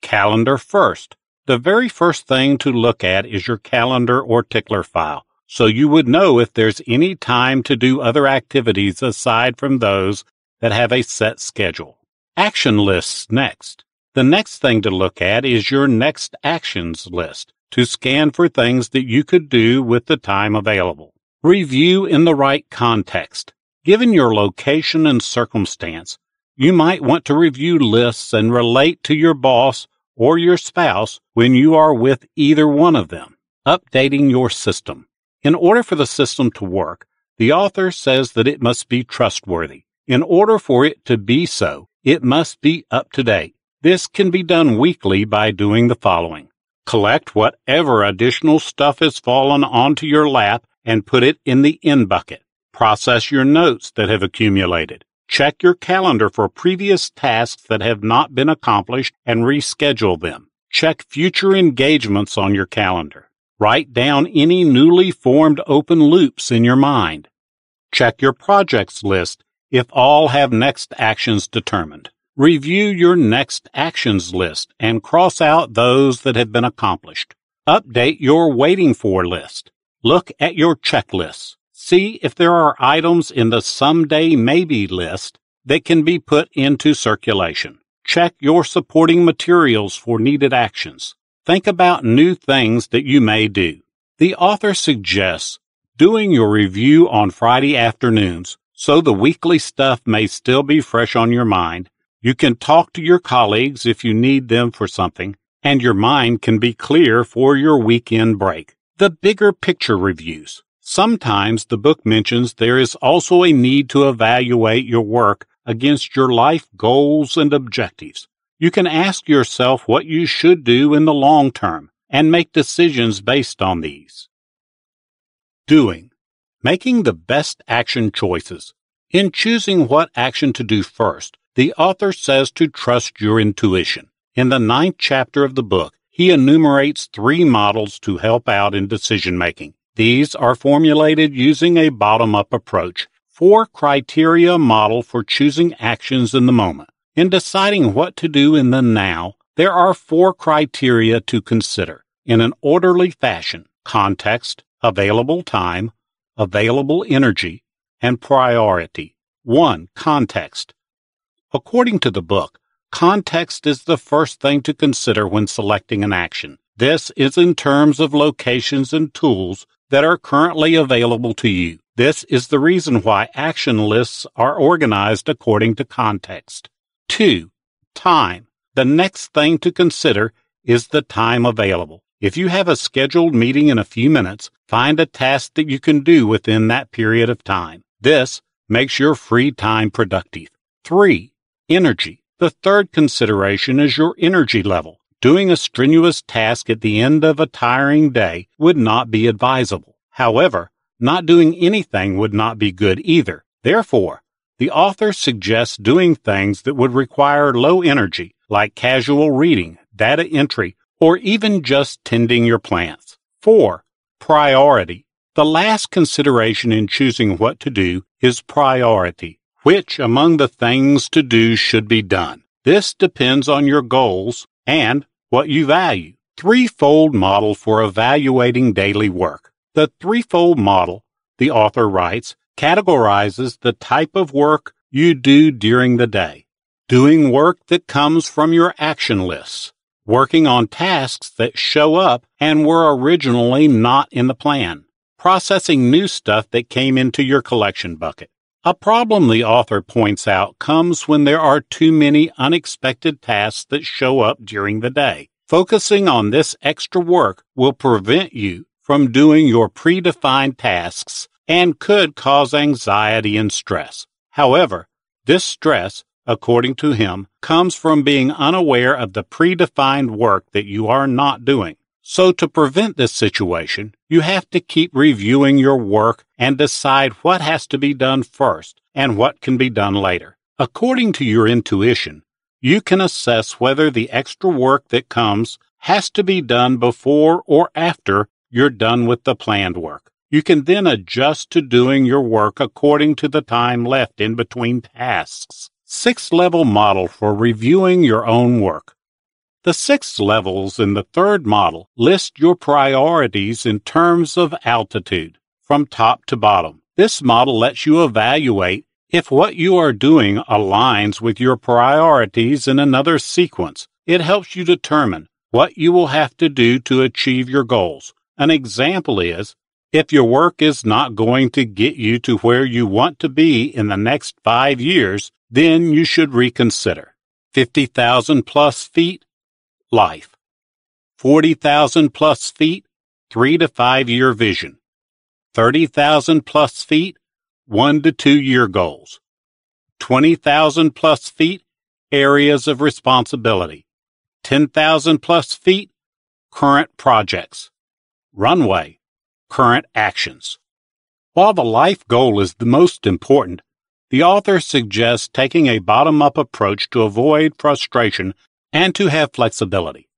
Calendar first. The very first thing to look at is your calendar or tickler file, so you would know if there's any time to do other activities aside from those that have a set schedule. Action lists next. The next thing to look at is your next actions list to scan for things that you could do with the time available. Review in the right context. Given your location and circumstance, you might want to review lists and relate to your boss or your spouse when you are with either one of them. Updating your system. In order for the system to work, the author says that it must be trustworthy. In order for it to be so, it must be up to date. This can be done weekly by doing the following. Collect whatever additional stuff has fallen onto your lap and put it in the in bucket. Process your notes that have accumulated. Check your calendar for previous tasks that have not been accomplished and reschedule them. Check future engagements on your calendar. Write down any newly formed open loops in your mind. Check your projects list if all have next actions determined. Review your next actions list and cross out those that have been accomplished. Update your waiting for list. Look at your checklists. See if there are items in the someday maybe list that can be put into circulation. Check your supporting materials for needed actions. Think about new things that you may do. The author suggests doing your review on Friday afternoons so the weekly stuff may still be fresh on your mind. You can talk to your colleagues if you need them for something, and your mind can be clear for your weekend break. The bigger picture reviews. Sometimes the book mentions there is also a need to evaluate your work against your life goals and objectives. You can ask yourself what you should do in the long term and make decisions based on these. Doing. Making the best action choices. In choosing what action to do first, the author says to trust your intuition. In the 9th chapter of the book, he enumerates 3 models to help out in decision-making. These are formulated using a bottom-up approach. 4 criteria model for choosing actions in the moment. In deciding what to do in the now, there are 4 criteria to consider in an orderly fashion: context, available time, available energy, and priority. 1. Context. According to the book, context is the first thing to consider when selecting an action. This is in terms of locations and tools that are currently available to you. This is the reason why action lists are organized according to context. 2. Time. The next thing to consider is the time available. If you have a scheduled meeting in a few minutes, find a task that you can do within that period of time. This makes your free time productive. 3. Energy. The third consideration is your energy level. Doing a strenuous task at the end of a tiring day would not be advisable. However, not doing anything would not be good either. Therefore, the author suggests doing things that would require low energy, like casual reading, data entry, or even just tending your plants. 4. Priority. The last consideration in choosing what to do is priority. Which among the things to do should be done? This depends on your goals and what you value. Threefold model for evaluating daily work. The threefold model, the author writes, categorizes the type of work you do during the day. Doing work that comes from your action lists. Working on tasks that show up and were originally not in the plan. Processing new stuff that came into your collection bucket. A problem the author points out comes when there are too many unexpected tasks that show up during the day. Focusing on this extra work will prevent you from doing your predefined tasks and could cause anxiety and stress. However, this stress, according to him, comes from being unaware of the predefined work that you are not doing. So to prevent this situation, you have to keep reviewing your work and decide what has to be done first and what can be done later. According to your intuition, you can assess whether the extra work that comes has to be done before or after you're done with the planned work. You can then adjust to doing your work according to the time left in between tasks. 6-level model for reviewing your own work. The 6 levels in the third model list your priorities in terms of altitude, from top to bottom. This model lets you evaluate if what you are doing aligns with your priorities in another sequence. It helps you determine what you will have to do to achieve your goals. An example is, if your work is not going to get you to where you want to be in the next 5 years, then you should reconsider. 50,000 plus feet, life. 40,000 plus feet, 3 to 5 year vision. 30,000 plus feet, 1 to 2 year goals. 20,000 plus feet, areas of responsibility. 10,000 plus feet, current projects. Runway, current actions. While the life goal is the most important, the author suggests taking a bottom-up approach to avoid frustration and to have flexibility.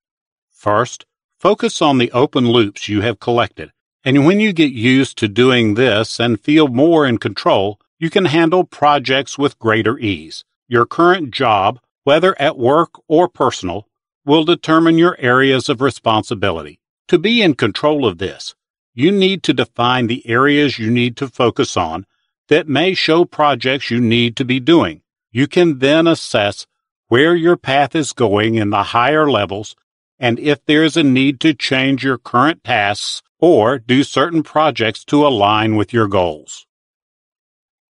First, focus on the open loops you have collected, and when you get used to doing this and feel more in control, you can handle projects with greater ease. Your current job, whether at work or personal, will determine your areas of responsibility. To be in control of this, you need to define the areas you need to focus on that may show projects you need to be doing. You can then assess where your path is going in the higher levels and if there is a need to change your current tasks or do certain projects to align with your goals.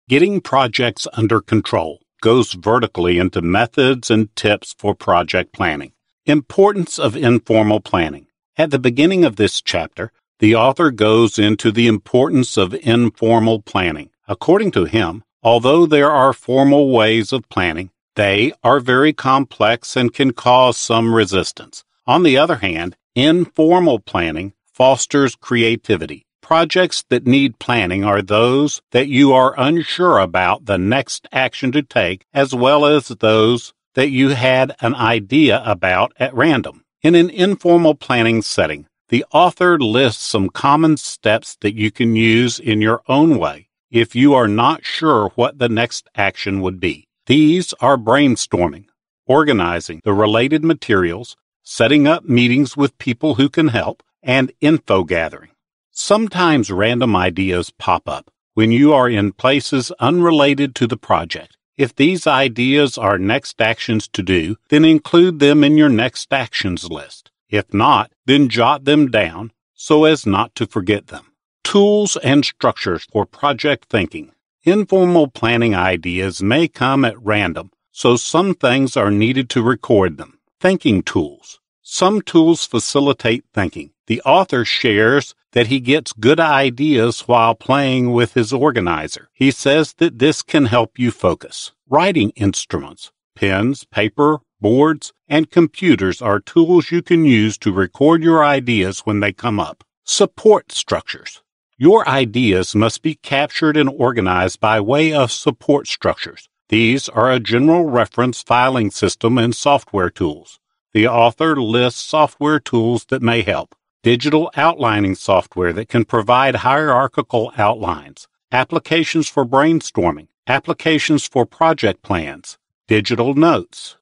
Getting projects under control goes vertically into methods and tips for project planning. Importance of informal planning. At the beginning of this chapter, the author goes into the importance of informal planning. According to him, although there are formal ways of planning, they are very complex and can cause some resistance. On the other hand, informal planning fosters creativity. Projects that need planning are those that you are unsure about the next action to take, as well as those that you had an idea about at random. In an informal planning setting, the author lists some common steps that you can use in your own way if you are not sure what the next action would be. These are brainstorming, organizing the related materials, setting up meetings with people who can help, and info gathering. Sometimes random ideas pop up when you are in places unrelated to the project. If these ideas are next actions to do, then include them in your next actions list. If not, then jot them down so as not to forget them. Tools and structures for project thinking. Informal planning ideas may come at random, so some things are needed to record them. Thinking tools. Some tools facilitate thinking. The author shares that he gets good ideas while playing with his organizer. He says that this can help you focus. Writing instruments. Pens, paper, boards, and computers are tools you can use to record your ideas when they come up. Support structures. Your ideas must be captured and organized by way of support structures. These are a general reference filing system and software tools. The author lists software tools that may help. Digital outlining software that can provide hierarchical outlines. Applications for brainstorming. Applications for project plans. Digital notes.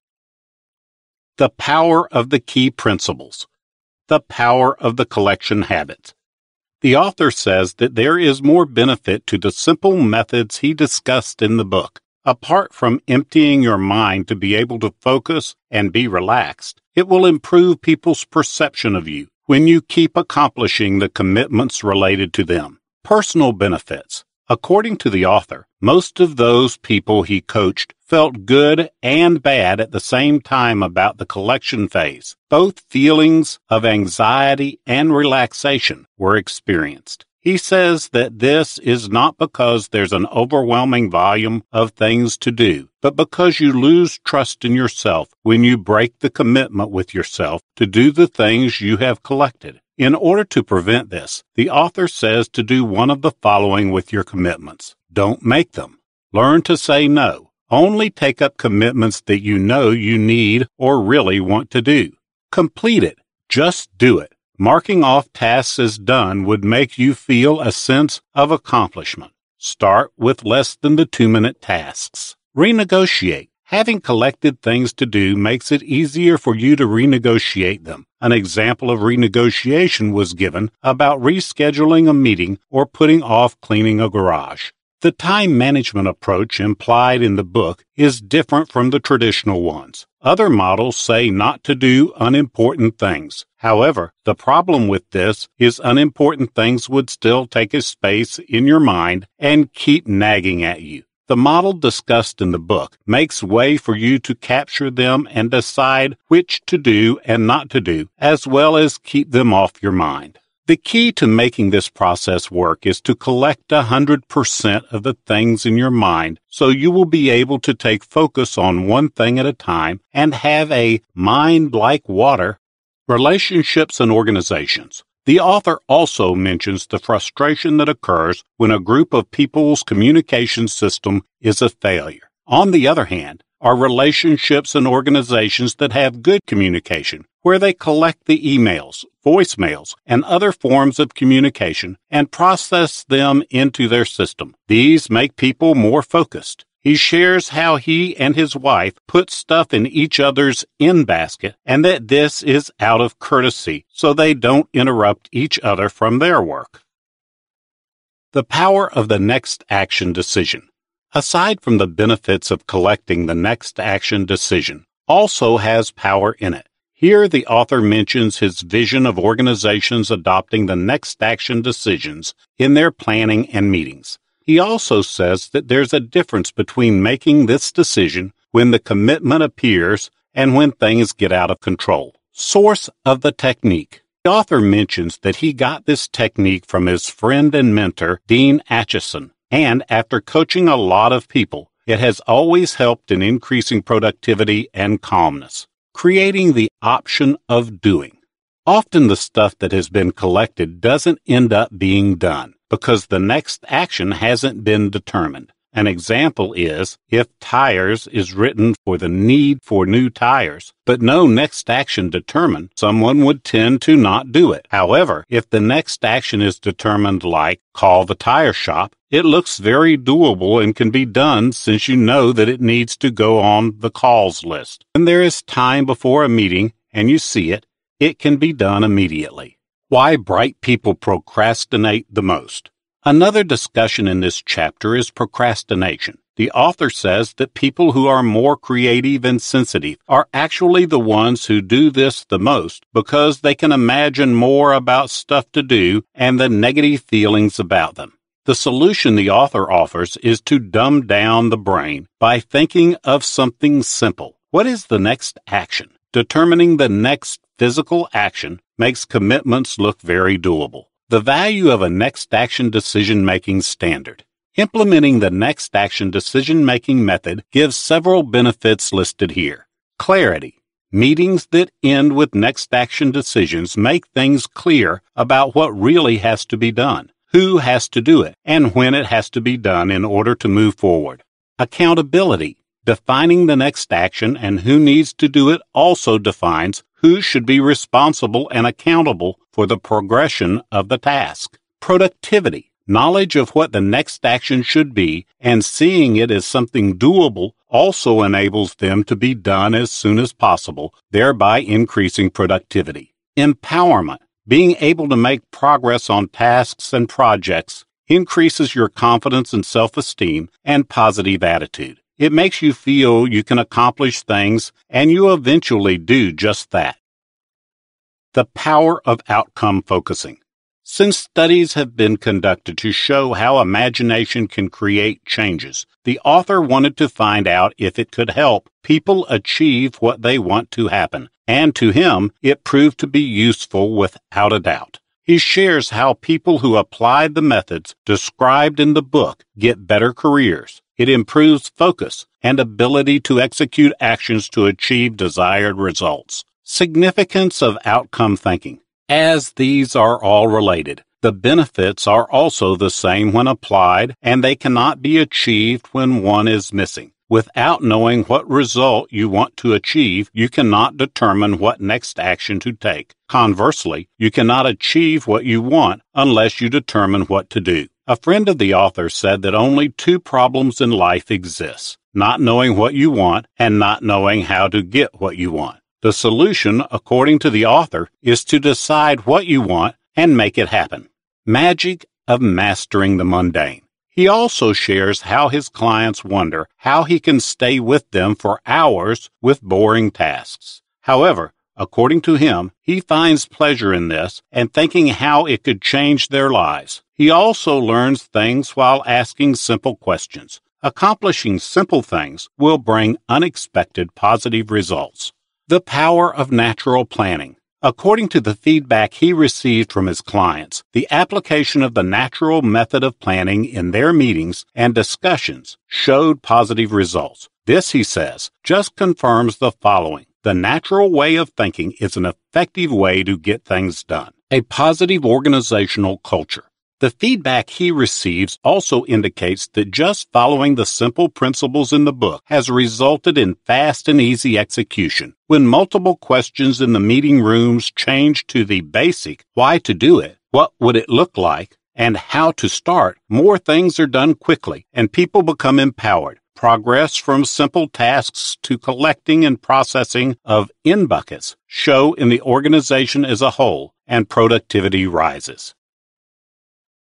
The power of the key principles. The power of the collection habits. The author says that there is more benefit to the simple methods he discussed in the book. Apart from emptying your mind to be able to focus and be relaxed, it will improve people's perception of you when you keep accomplishing the commitments related to them. Personal benefits. According to the author, most of those people he coached felt good and bad at the same time about the collection phase. Both feelings of anxiety and relaxation were experienced. He says that this is not because there's an overwhelming volume of things to do, but because you lose trust in yourself when you break the commitment with yourself to do the things you have collected. In order to prevent this, the author says to do one of the following with your commitments. Don't make them. Learn to say no. Only take up commitments that you know you need or really want to do. Complete it. Just do it. Marking off tasks as done would make you feel a sense of accomplishment. Start with less than the 2-minute tasks. Renegotiate. Having collected things to do makes it easier for you to renegotiate them. An example of renegotiation was given about rescheduling a meeting or putting off cleaning a garage. The time management approach implied in the book is different from the traditional ones. Other models say not to do unimportant things. However, the problem with this is unimportant things would still take a space in your mind and keep nagging at you. The model discussed in the book makes way for you to capture them and decide which to do and not to do, as well as keep them off your mind. The key to making this process work is to collect 100% of the things in your mind so you will be able to take focus on one thing at a time and have a mind like water. Relationships and organizations. The author also mentions the frustration that occurs when a group of people's communication system is a failure. On the other hand, are relationships and organizations that have good communication, where they collect the emails, voicemails, and other forms of communication and process them into their system. These make people more focused. He shares how he and his wife put stuff in each other's in basket and that this is out of courtesy so they don't interrupt each other from their work. The power of the next action decision. Aside from the benefits of collecting the next action decision, also has power in it. Here the author mentions his vision of organizations adopting the next action decisions in their planning and meetings. He also says that there's a difference between making this decision when the commitment appears and when things get out of control. Source of the technique. The author mentions that he got this technique from his friend and mentor, Dean Acheson. And after coaching a lot of people, it has always helped in increasing productivity and calmness. Creating the option of doing. Often the stuff that has been collected doesn't end up being done because the next action hasn't been determined. An example is if tires is written for the need for new tires, but no next action determined, someone would tend to not do it. However, if the next action is determined like call the tire shop, it looks very doable and can be done since you know that it needs to go on the calls list. When there is time before a meeting and you see it, it can be done immediately. Why bright people procrastinate the most. Another discussion in this chapter is procrastination. The author says that people who are more creative and sensitive are actually the ones who do this the most because they can imagine more about stuff to do and the negative feelings about them. The solution the author offers is to dumb down the brain by thinking of something simple. What is the next action? Determining the next physical action makes commitments look very doable. The value of a next action decision-making standard. Implementing the next action decision-making method gives several benefits listed here. Clarity. Meetings that end with next action decisions make things clear about what really has to be done, who has to do it, and when it has to be done in order to move forward. Accountability. Defining the next action and who needs to do it also defines who should be responsible and accountable for the progression of the task. Productivity. Knowledge of what the next action should be and seeing it as something doable also enables them to be done as soon as possible, thereby increasing productivity. Empowerment. Being able to make progress on tasks and projects increases your confidence and self-esteem and positive attitude. It makes you feel you can accomplish things, and you eventually do just that. The power of outcome focusing. Since studies have been conducted to show how imagination can create changes, the author wanted to find out if it could help people achieve what they want to happen, and to him, it proved to be useful without a doubt. He shares how people who applied the methods described in the book get better careers. It improves focus and ability to execute actions to achieve desired results. Significance of outcome thinking. As these are all related, the benefits are also the same when applied, and they cannot be achieved when one is missing. Without knowing what result you want to achieve, you cannot determine what next action to take. Conversely, you cannot achieve what you want unless you determine what to do. A friend of the author said that only two problems in life exist: not knowing what you want and not knowing how to get what you want. The solution, according to the author, is to decide what you want and make it happen. Magic of mastering the mundane. He also shares how his clients wonder how he can stay with them for hours with boring tasks. However, according to him, he finds pleasure in this and thinking how it could change their lives. He also learns things while asking simple questions. Accomplishing simple things will bring unexpected positive results. The power of natural planning. According to the feedback he received from his clients, the application of the natural method of planning in their meetings and discussions showed positive results. This, he says, just confirms the following: the natural way of thinking is an effective way to get things done. A positive organizational culture. The feedback he receives also indicates that just following the simple principles in the book has resulted in fast and easy execution. When multiple questions in the meeting rooms change to the basic why to do it, what would it look like, and how to start, more things are done quickly and people become empowered. Progress from simple tasks to collecting and processing of in buckets show in the organization as a whole, and productivity rises.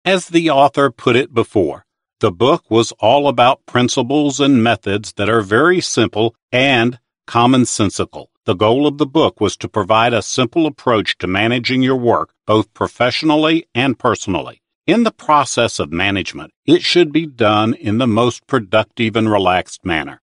As the author put it before, the book was all about principles and methods that are very simple and commonsensical. The goal of the book was to provide a simple approach to managing your work, both professionally and personally. In the process of management, it should be done in the most productive and relaxed manner.